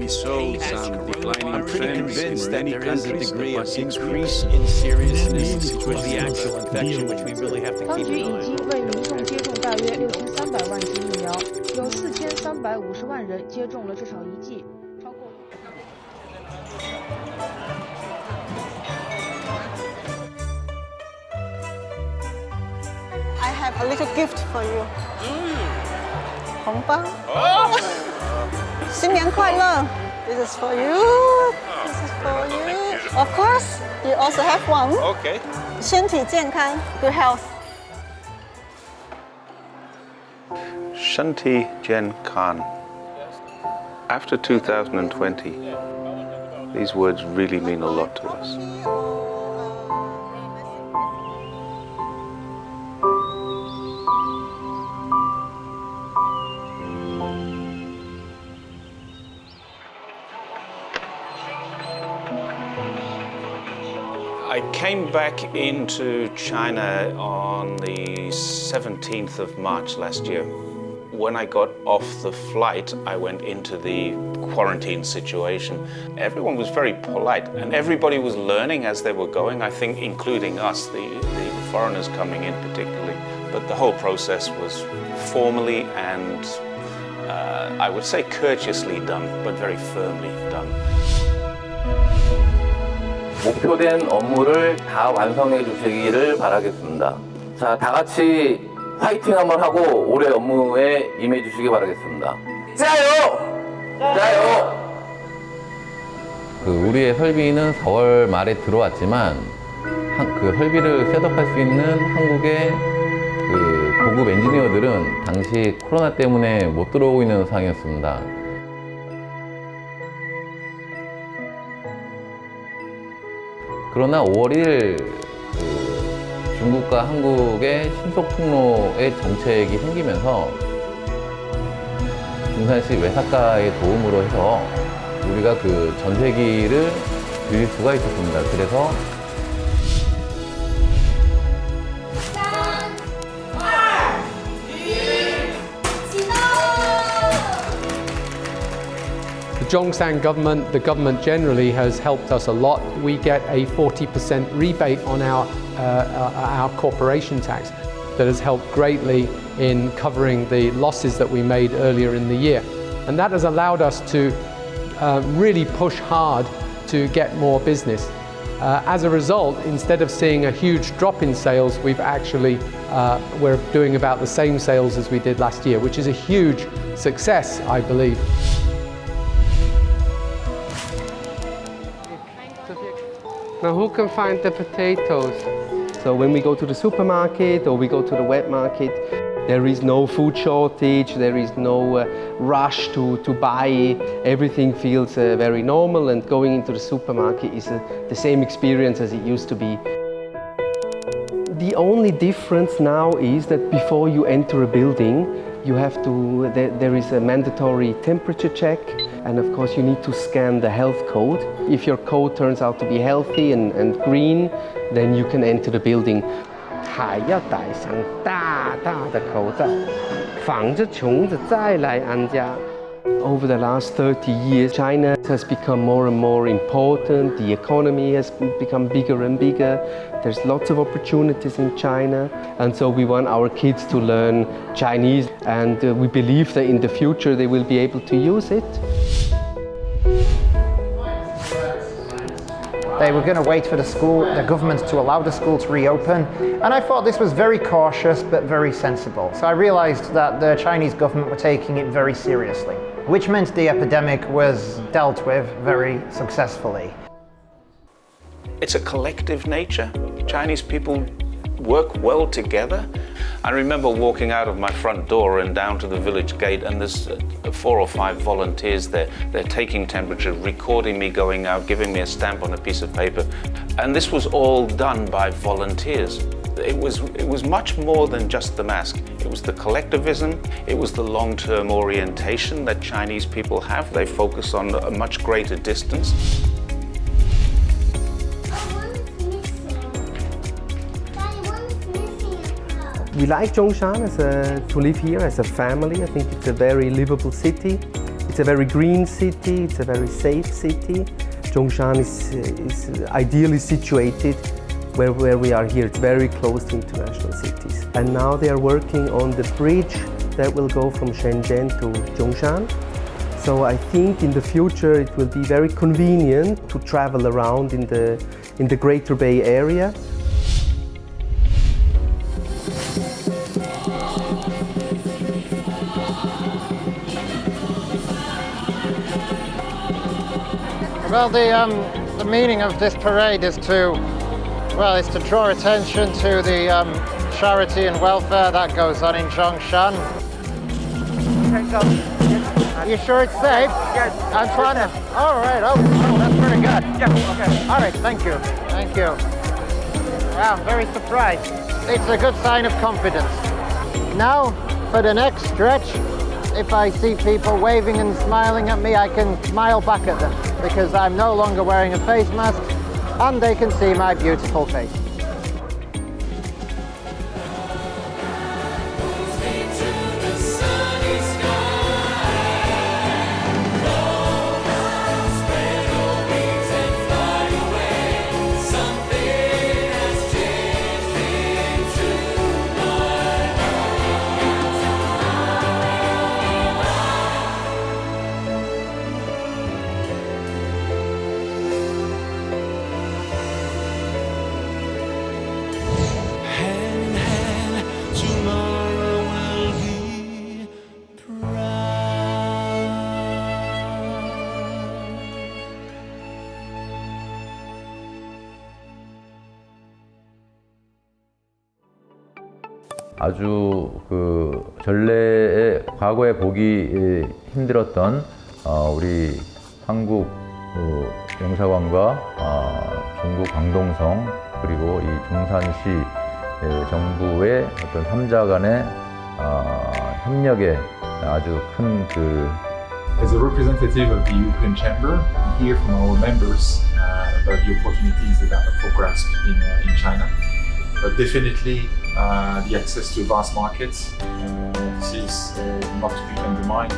economy shows declining trends in many countries. Degree of increase in seriousness with the actual infection, which we really have to 当 keep 局 an 已 eye 经 on. 为民众接种大约6300万剂疫苗，有4350万人接种了至少1剂，超过。I have a little gift for you. 红包。新年快乐 This is for you. This is for you. Of course, you also have one. Okay. 身体健康 good health. Shanti Jen Khan. After 2020, these words really mean a lot to us. I came back into China on the 17th of March last year. When I got off the flight, I went into the quarantine situation. Everyone was very polite, and everybody was learning as they were going, I think, including us, the foreigners coming in particularly. But the whole process was formally and I would say courteously done, but very firmly done. 목표된 업무를 다 완성해 주시기를 바라겠습니다. 자, 다 같이 화이팅 한번 하고 올해 업무에 임해 주시기 바라겠습니다. 짜요! 짜요! 우리의 설비는 4월 말에 들어왔지만 그 설비를 셋업할 수 있는 한국의 고급 엔지니어들은 당시 코로나 때문에 못 들어오고 있는 상황이었습니다. 그러나 5월 1일 중국과 한국의 신속 통로의 정책이 생기면서 중산시 외사과의 도움으로 해서 우리가 그 전세기를 빌릴 수가 있었습니다. 그래서 The Zhongshan government, the government generally, has helped us a lot. We get a 40% rebate on our corporation tax that has helped greatly in covering the losses that we made earlier in the year. And that has allowed us to really push hard to get more business. As a result, instead of seeing a huge drop in sales, we've actually, we're doing about the same sales as we did last year, which is a huge success, I believe. Now who can find the potatoes? So when we go to the supermarket or we go to the wet market, there is no food shortage, there is no rush to buy. Everything feels very normal, and going into the supermarket is the same experience as it used to be. The only difference now is that before you enter a building, you have to, there is a mandatory temperature check, and of course you need to scan the health code. If your code turns out to be healthy and green, then you can enter the building. 还要戴上大大的口罩，防着虫子再来安家。Over the last 30 years, China has become more and more important. The economy has become bigger and bigger. There's lots of opportunities in China, and so we want our kids to learn Chinese, and we believe that in the future they will be able to use it. They were going to wait for the government to allow the school to reopen, and I thought this was very cautious but very sensible. So I realized that the Chinese government were taking it very seriously, which meant the epidemic was dealt with very successfully. It's a collective nature. Chinese people work well together. I remember walking out of my front door and down to the village gate, and there's 4 or 5 volunteers there. They're taking temperature, recording me going out, giving me a stamp on a piece of paper. And this was all done by volunteers. It was much more than just the mask. It was the collectivism, it was the long-term orientation that Chinese people have. They focus on a much greater distance. We like Zhongshan to live here as a family. I think it's a very livable city. It's a very green city, it's a very safe city. Zhongshan is ideally situated where we are here. It's very close to international cities. And now they are working on the bridge that will go from Shenzhen to Zhongshan. So I think in the future it will be very convenient to travel around in the Greater Bay Area. Well, the meaning of this parade is to draw attention to the charity and welfare that goes on in Zhongshan. Okay, go. Are you sure it's safe? Yes. I'm trying to. All right. Oh, that's pretty good. Yeah, okay. All right. Thank you. Thank you. Wow, I'm very surprised. It's a good sign of confidence. Now, for the next stretch, if I see people waving and smiling at me, I can smile back at them because I'm no longer wearing a face mask and they can see my beautiful face. 아주 전례에 과거에 보기 힘들었던 우리 한국 영사관과 중국 광동성 그리고 이 중산시 정부의 어떤 3자 간의 협력에 아주 큰 As a representative of the European Chamber, we hear from our members about the opportunities that are up for grasp in China. But definitely the access to vast markets, this is not to be undermined.